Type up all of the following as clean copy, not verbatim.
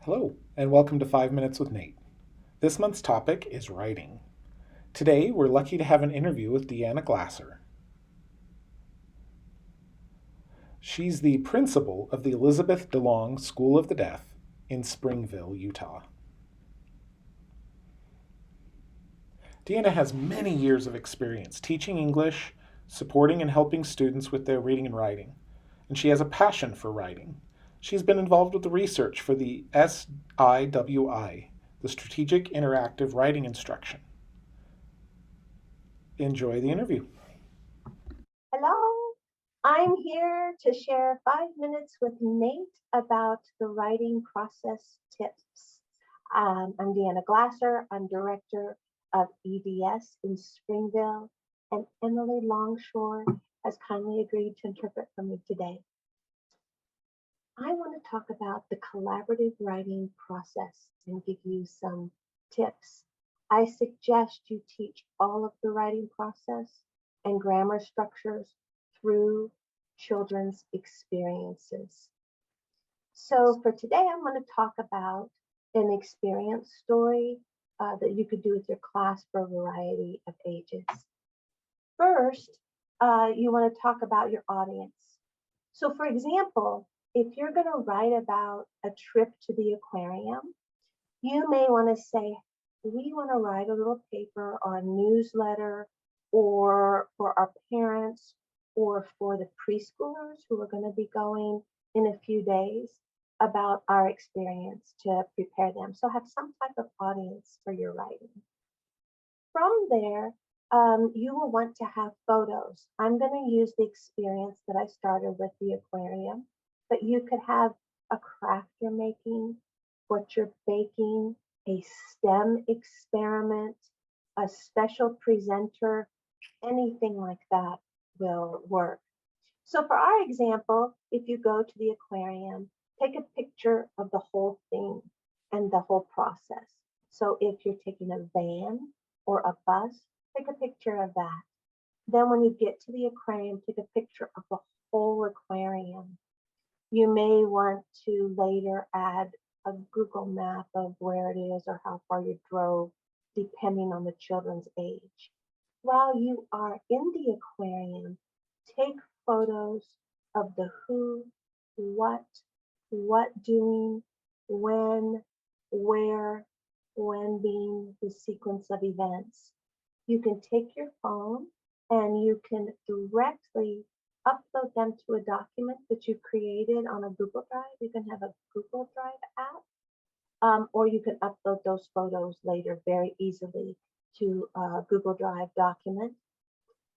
Hello, and welcome to 5 Minutes with Nate. This month's topic is writing. Today, we're lucky to have an interview with Deanna Glasser. She's the principal of the Elizabeth DeLong School of the Deaf in Springville, Utah. Deanna has many years of experience teaching English, supporting and helping students with their reading and writing, and she has a passion for writing. She's been involved with the research for the SIWI, the Strategic Interactive Writing Instruction. Enjoy the interview. Hello, I'm here to share 5 minutes with Nate about the writing process tips. I'm Deanna Glasser. I'm director of EDS in Springville, and Emily Longshore has kindly agreed to interpret for me today. I want to talk about the collaborative writing process and give you some tips. I suggest you teach all of the writing process and grammar structures through children's experiences. So for today, I'm going to talk about an experience story that you could do with your class for a variety of ages. First, you want to talk about your audience. So for example, if you're going to write about a trip to the aquarium, you may want to say, we want to write a little paper or a newsletter or for our parents or for the preschoolers who are going to be going in a few days about our experience to prepare them. So have some type of audience for your writing. From there, you will want to have photos. I'm going to use the experience that I started with the aquarium, but you could have a craft you're making, what you're baking, a STEM experiment, a special presenter, anything like that will work. So for our example, if you go to the aquarium, take a picture of the whole thing and the whole process. So if you're taking a van or a bus, take a picture of that. Then when you get to the aquarium, take a picture of the whole aquarium. You may want to later add a Google map of where it is or how far you drove, depending on the children's age. While you are in the aquarium, take photos of the who, what doing, when, where, when being the sequence of events. You can take your phone and you can directly upload them to a document that you created on a Google Drive. You can have a Google Drive app, or you can upload those photos later very easily to a Google Drive document.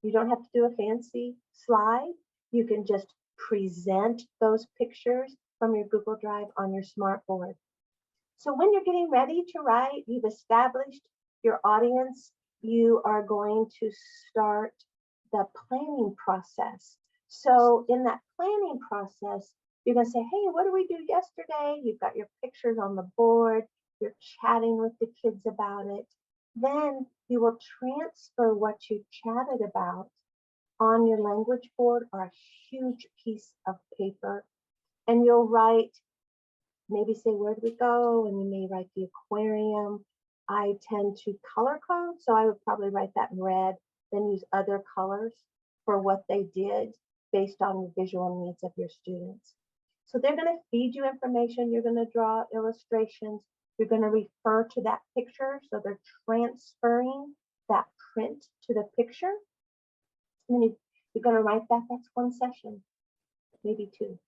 You don't have to do a fancy slide. You can just present those pictures from your Google Drive on your smartboard. So when you're getting ready to write, you've established your audience, you are going to start the planning process. So in that planning process, you're going to say, hey, what did we do yesterday? You've got your pictures on the board, you're chatting with the kids about it. Then you will transfer what you chatted about on your language board or a huge piece of paper, and you'll write, maybe say, where did we go? And you may write the aquarium. I tend to color code, so I would probably write that in red, then use other colors for what they did based on the visual needs of your students. So they're going to feed you information. You're going to draw illustrations. You're going to refer to that picture. So they're transferring that print to the picture. And then you're going to write that. That's one session, maybe two.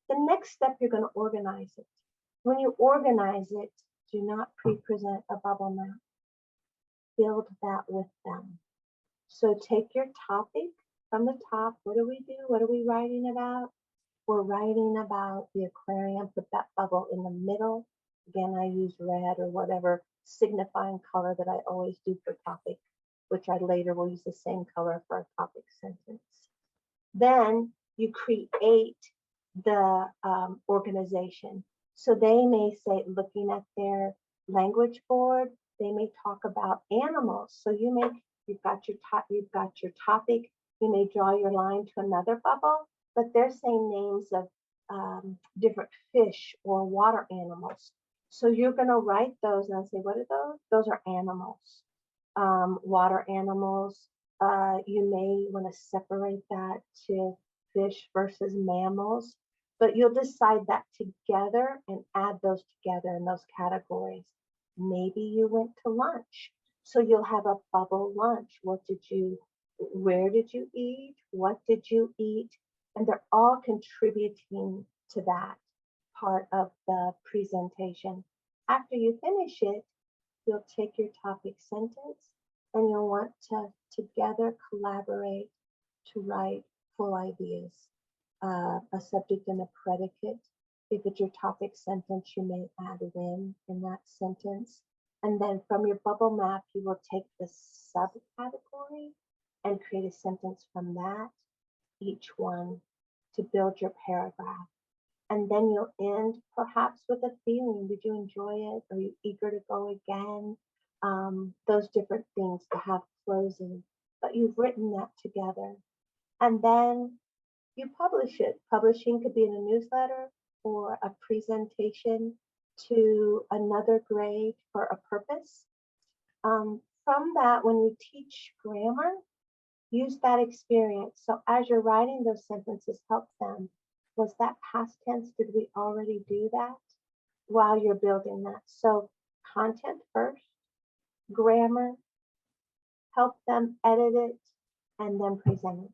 The next step, you're going to organize it. When you organize it, do not pre-present a bubble map. Build that with them. So take your topic from the top. What do we do? What are we writing about? We're writing about the aquarium. Put that bubble in the middle. Again, I use red or whatever signifying color that I always do for topic, which I later will use the same color for a topic sentence. Then you create the organization. So they may say, looking at their language board, they may talk about animals. So you've got your topic. You may draw your line to another bubble, but they're saying names of different fish or water animals. So you're going to write those and I say, what are those? Those are animals. Water animals, you may want to separate that to fish versus mammals, but you'll decide that together and add those together in those categories. Maybe you went to lunch, so you'll have a bubble lunch. Where did you eat? What did you eat? And they're all contributing to that part of the presentation. After you finish it, you'll take your topic sentence and you'll want to together collaborate to write full ideas, a subject and a predicate. If it's your topic sentence, you may add in that sentence. And then from your bubble map, you will take the subcategory and create a sentence from that, each one, to build your paragraph. And then you'll end perhaps with a feeling. Did you enjoy it? Are you eager to go again? Those different things to have closing. But you've written that together. And then you publish it. Publishing could be in a newsletter or a presentation to another grade for a purpose. From that, when you teach grammar, use that experience. So as you're writing those sentences, help them. Was that past tense? Did we already do that? While you're building that. So content first, grammar, help them edit it, and then present it.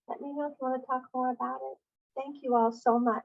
Let me know if you want to talk more about it. Thank you all so much.